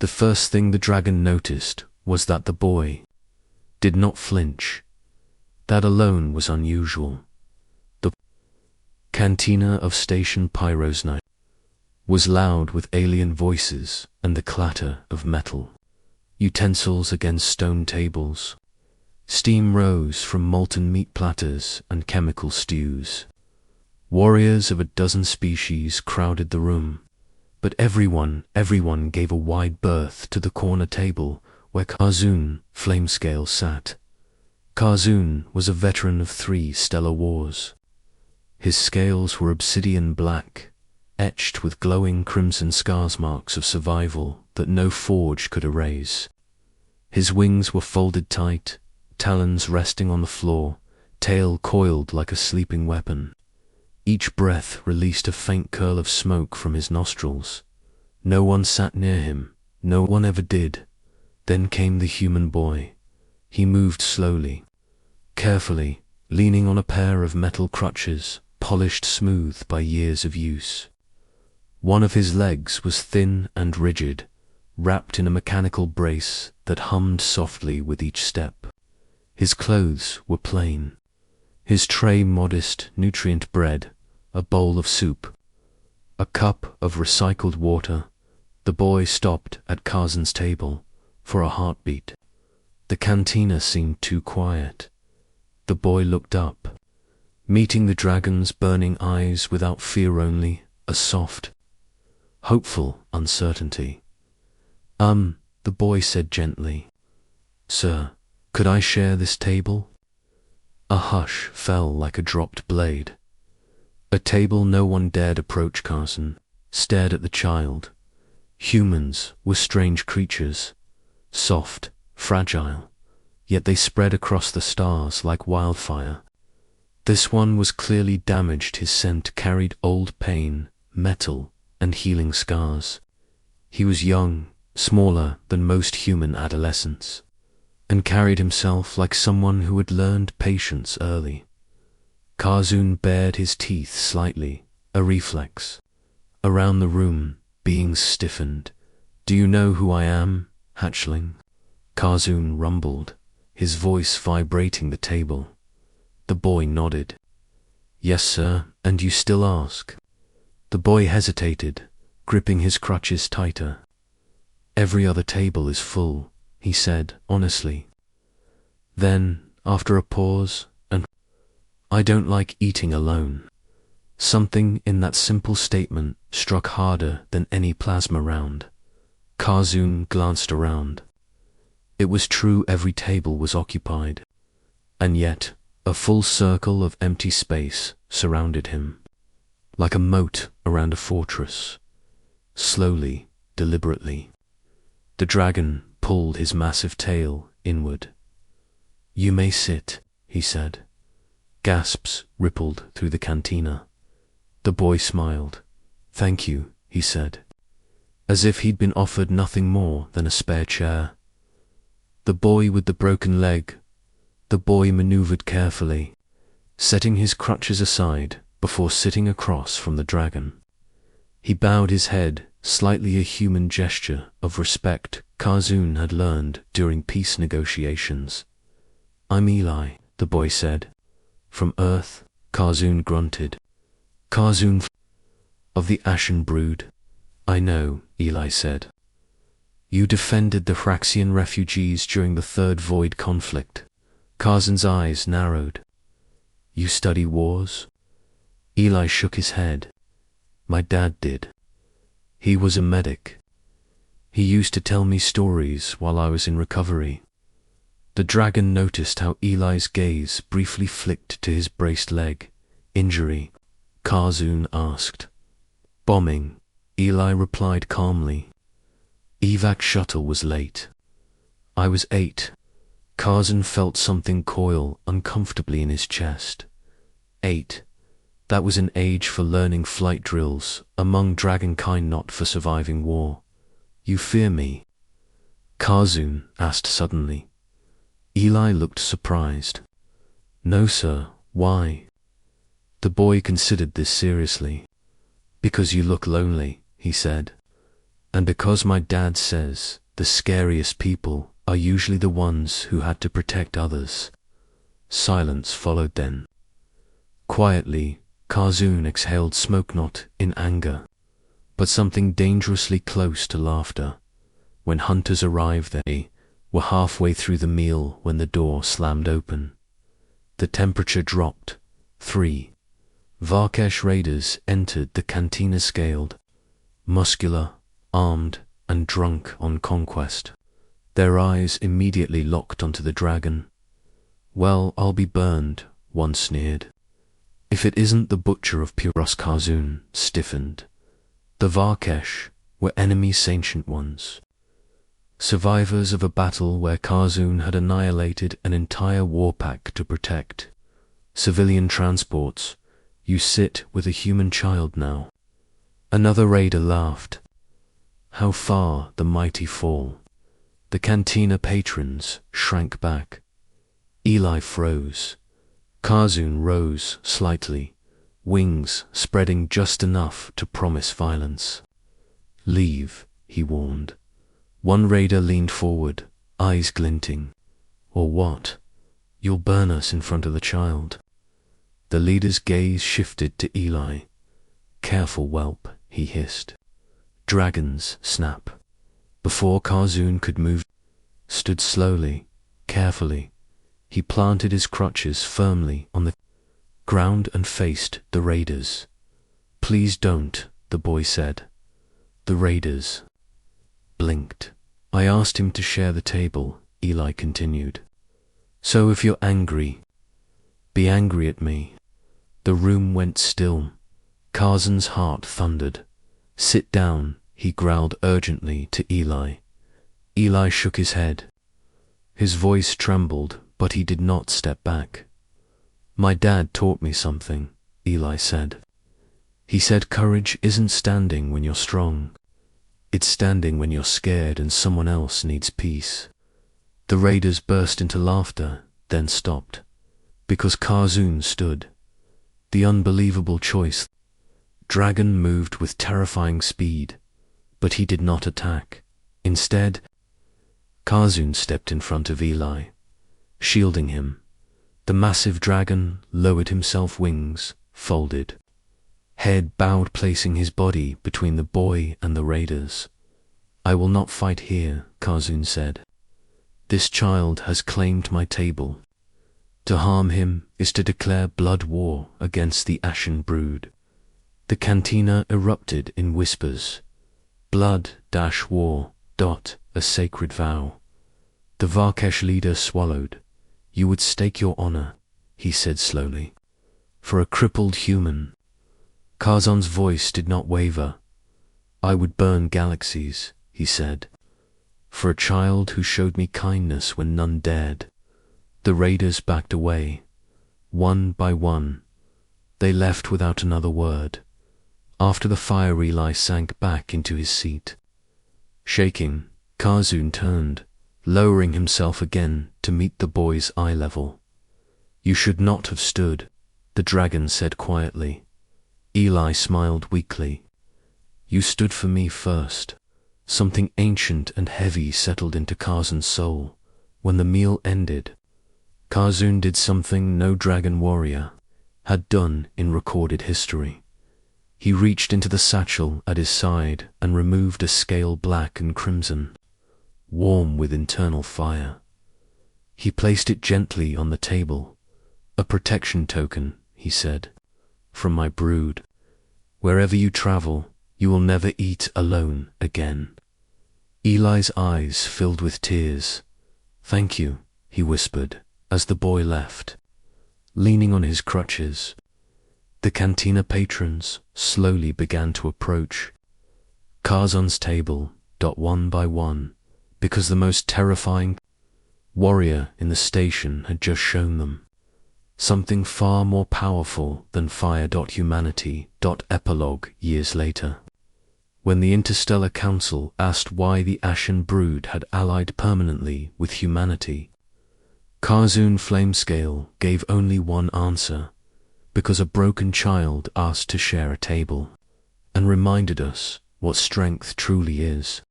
The first thing the dragon noticed was that the boy did not flinch. That alone was unusual. The cantina of Station Pyro's night was loud with alien voices and the clatter of metal utensils against stone tables. Steam rose from molten meat platters and chemical stews. Warriors of a dozen species crowded the room, but everyone gave a wide berth to the corner table where Karzun Flamescale sat. Karzun was a veteran of 3 stellar wars. His scales were obsidian black, etched with glowing crimson scars marks of survival that no forge could erase. His wings were folded tight, talons resting on the floor, tail coiled like a sleeping weapon. Each breath released a faint curl of smoke from his nostrils. No one sat near him, no one ever did. Then came the human boy. He moved slowly, carefully, leaning on a pair of metal crutches, polished smooth by years of use. One of his legs was thin and rigid, wrapped in a mechanical brace that hummed softly with each step. His clothes were plain. His tray modest, nutrient bread, a bowl of soup, a cup of recycled water. The boy stopped at Karzun's table for a heartbeat. The cantina seemed too quiet. The boy looked up, meeting the dragon's burning eyes without fear, only a soft, hopeful uncertainty. The boy said gently, "Sir, could I share this table?" A hush fell like a dropped blade. A table no one dared approach. Karzun stared at the child. Humans were strange creatures, soft, fragile, yet they spread across the stars like wildfire. This one was clearly damaged. His scent carried old pain, metal, and healing scars. He was young, smaller than most human adolescents, and carried himself like someone who had learned patience early. Karzun bared his teeth slightly, a reflex. Around the room, beings stiffened. "Do you know who I am, hatchling?" Karzun rumbled, his voice vibrating the table. The boy nodded. "Yes, sir, and you still ask?" The boy hesitated, gripping his crutches tighter. "Every other table is full," he said honestly. Then, after a pause, "and I don't like eating alone." Something in that simple statement struck harder than any plasma round. Karzun glanced around. It was true, every table was occupied, and yet a full circle of empty space surrounded him, like a moat around a fortress. Slowly, deliberately, the dragon pulled his massive tail inward. "You may sit," he said. Gasps rippled through the cantina. The boy smiled. "Thank you," he said, as if he'd been offered nothing more than a spare chair. The boy with the broken leg. The boy maneuvered carefully, setting his crutches aside before sitting across from the dragon. He bowed his head, slightly a human gesture of respect Karzun had learned during peace negotiations. "I'm Eli," the boy said. "From Earth," Karzun grunted. "Karzun of the Ashen Brood." "I know," Eli said. "You defended the Hraxian refugees during the Third Void conflict." Karzun's eyes narrowed. "You study wars?" Eli shook his head. "My dad did. He was a medic. He used to tell me stories while I was in recovery." The dragon noticed how Eli's gaze briefly flicked to his braced leg. "Injury?" Karzun asked. "Bombing," Eli replied calmly. "Evac shuttle was late. I was 8. Karzun felt something coil uncomfortably in his chest. 8. That was an age for learning flight drills among dragonkind, not for surviving war. "You fear me?" Karzun asked suddenly. Eli looked surprised. "No, sir. Why?" The boy considered this seriously. "Because you look lonely," he said. And because my dad says the scariest people are usually the ones who had to protect others. Silence followed then. Quietly, Karzun exhaled smoke, not in anger, but something dangerously close to laughter. When hunters arrived, they were halfway through the meal when the door slammed open. The temperature dropped. 3 Varkesh raiders entered the cantina, scaled, muscular, armed, and drunk on conquest. Their eyes immediately locked onto the dragon. "Well, I'll be burned," one sneered. "If it isn't the butcher of Puros." Karzun stiffened. The Varkesh were enemies, ancient ones. Survivors of a battle where Karzun had annihilated an entire war pack to protect. Civilian transports. You sit with a human child now. Another raider laughed. How far the mighty fall. The cantina patrons shrank back. Eli froze. Karzun rose slightly, wings spreading just enough to promise violence. "Leave," he warned. One raider leaned forward, eyes glinting. "Or what? You'll burn us in front of the child." The leader's gaze shifted to Eli. "Careful, whelp," he hissed. Dragons snap. Before Karzun could move, stood slowly, carefully. He planted his crutches firmly on the ground and faced the raiders. "Please don't," the boy said. The raiders blinked. "I asked him to share the table," Eli continued. "So if you're angry, be angry at me." The room went still. Karzun's heart thundered. "Sit down," he growled urgently to Eli. Eli shook his head. His voice trembled, but he did not step back. "My dad taught me something," Eli said. "He said courage isn't standing when you're strong. It's standing when you're scared and someone else needs peace." The raiders burst into laughter, then stopped. Because Karzun stood. The unbelievable choice. Dragon moved with terrifying speed, but he did not attack. Instead, Karzun stepped in front of Eli, shielding him. The massive dragon lowered himself, wings folded, head bowed, placing his body between the boy and the raiders. "I will not fight here," Karzun said. "This child has claimed my table. To harm him is to declare blood war against the Ashen Brood." The cantina erupted in whispers. Blood-war, a sacred vow. The Varkesh leader swallowed. "You would stake your honor," he said slowly, "for a crippled human." Karzun's voice did not waver. "I would burn galaxies," he said, "for a child who showed me kindness when none dared." The raiders backed away. One by one, they left without another word. After the fire, Eli sank back into his seat. Shaking, Karzun turned, lowering himself again to meet the boy's eye level. "You should not have stood," the dragon said quietly. Eli smiled weakly. "You stood for me first." Something ancient and heavy settled into Karzun's soul. When the meal ended, Karzun did something no dragon warrior had done in recorded history. He reached into the satchel at his side and removed a scale black and crimson, warm with internal fire. He placed it gently on the table. "A protection token," he said, "from my brood. Wherever you travel, you will never eat alone again." Eli's eyes filled with tears. "Thank you," he whispered as the boy left. Leaning on his crutches, the cantina patrons slowly began to approach Karzun's table, one by one, because the most terrifying warrior in the station had just shown them something far more powerful than fire. Humanity. Epilogue years later. When the Interstellar Council asked why the Ashen Brood had allied permanently with humanity, Karzun Flamescale gave only one answer: because a broken child asked to share a table, and reminded us what strength truly is.